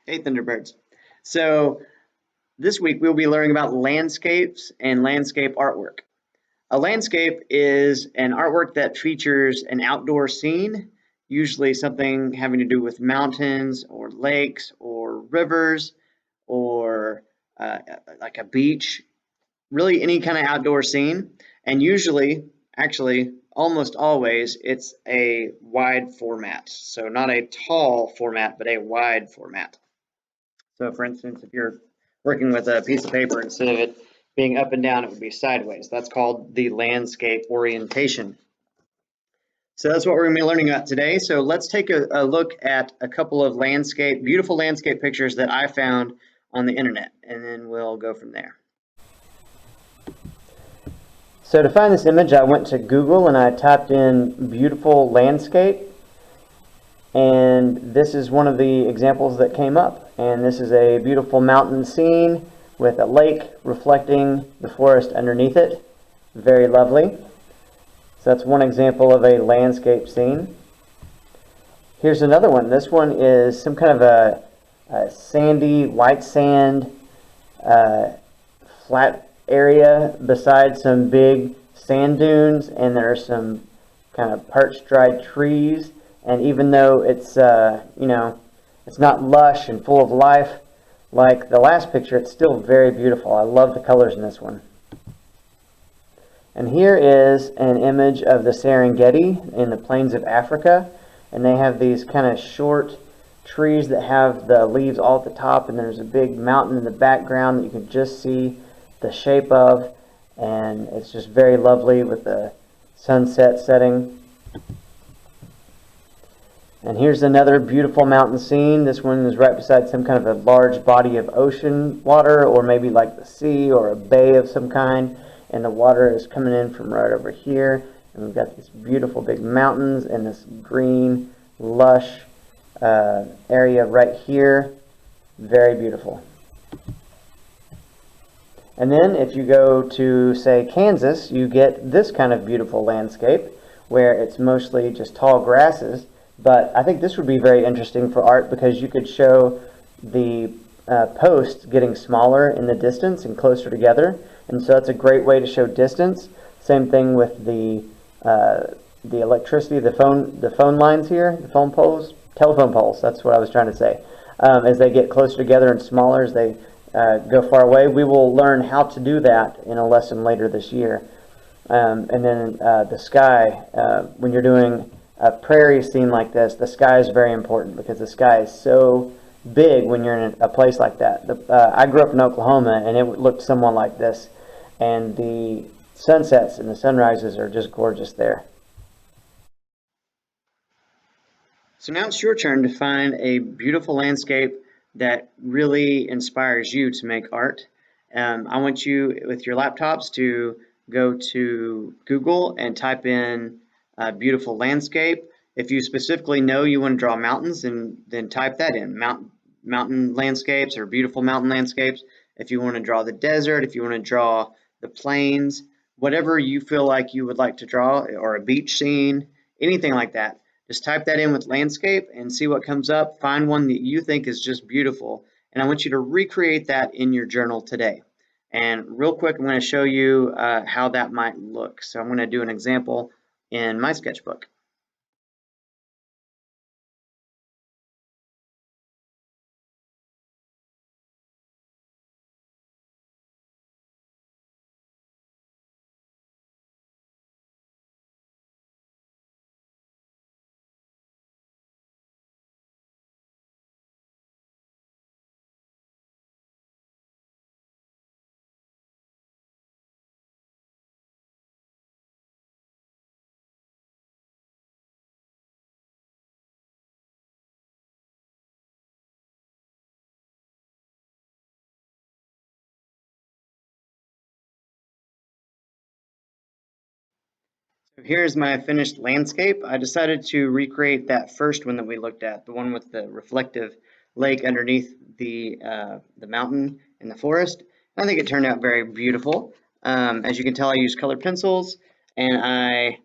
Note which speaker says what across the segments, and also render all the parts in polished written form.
Speaker 1: Hey, Thunderbirds. So this week we'll be learning about landscapes and landscape artwork. A landscape is an artwork that features an outdoor scene, usually something having to do with mountains or lakes or rivers or uh, like a beach, really any kind of outdoor scene. And usually, actually, almost always, it's a wide format. So not a tall format, but a wide format. So for instance, if you're working with a piece of paper, instead of it being up and down, it would be sideways. That's called the landscape orientation. So that's what we're going to be learning about today. So let's take a look at a couple of beautiful landscape pictures that I found on the internet, and then we'll go from there. So to find this image, I went to Google and I typed in beautiful landscape, and this is one of the examples that came up. And this is a beautiful mountain scene with a lake reflecting the forest underneath it. Very lovely. So that's one example of a landscape scene. Here's another one. This one is some kind of a sandy, white sand, flat area beside some big sand dunes, and there are some kind of parched, dried trees. And even though it's it's not lush and full of life like the last picture, it's still very beautiful. I love the colors in this one. And here is an image of the Serengeti in the plains of Africa, and they have these kind of short trees that have the leaves all at the top, and there's a big mountain in the background that you can just see the shape of, and it's just very lovely with the sunset setting. And here's another beautiful mountain scene. This one is right beside some kind of a large body of ocean water, or maybe like the sea or a bay of some kind. And the water is coming in from right over here. And we've got these beautiful big mountains and this green, lush area right here. Very beautiful. And then if you go to, say, Kansas, you get this kind of beautiful landscape where it's mostly just tall grasses. But I think this would be very interesting for art because you could show the posts getting smaller in the distance and closer together. And so that's a great way to show distance. Same thing with the electricity, the phone lines here, the phone poles, telephone poles. That's what I was trying to say. As they get closer together and smaller as they go far away, we will learn how to do that in a lesson later this year. And then the sky, when you're doing a prairie scene like this, the sky is very important because the sky is so big when you're in a place like that. I grew up in Oklahoma, and it looked somewhat like this, and the sunsets and the sunrises are just gorgeous there. So now it's your turn to find a beautiful landscape that really inspires you to make art. I want you, with your laptops, to go to Google and type in beautiful landscape. If you specifically know you want to draw mountains, then type that in, mountain landscapes or beautiful mountain landscapes. If you want to draw the desert, if you want to draw the plains, whatever you feel like you would like to draw, or a beach scene, anything like that, just type that in with landscape and see what comes up. Find one that you think is just beautiful, and I want you to recreate that in your journal today. And real quick, I'm going to show you how that might look. So I'm going to do an example in my sketchbook. So here's my finished landscape. I decided to recreate that first one that we looked at, the one with the reflective lake underneath the mountain in the forest. I think it turned out very beautiful. As you can tell, I used colored pencils, and I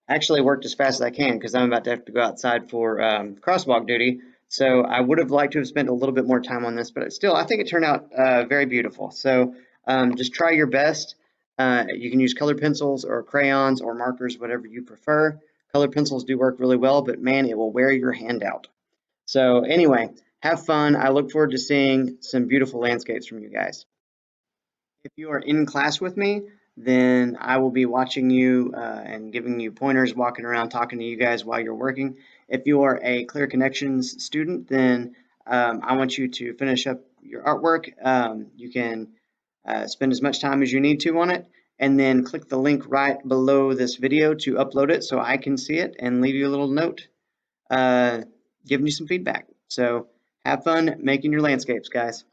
Speaker 1: actually worked as fast as I can because I'm about to have to go outside for crosswalk duty. So I would have liked to have spent a little bit more time on this, but still, I think it turned out very beautiful. So just try your best. You can use colored pencils or crayons or markers, whatever you prefer. Colored pencils do work really well, but man, it will wear your hand out. So anyway, have fun. I look forward to seeing some beautiful landscapes from you guys. If you are in class with me, then I will be watching you and giving you pointers, walking around, talking to you guys while you're working. If you are a Clear Connections student, then I want you to finish up your artwork. You can spend as much time as you need to on it, and then click the link right below this video to upload it so I can see it and leave you a little note uh, giving you some feedback. So have fun making your landscapes, guys.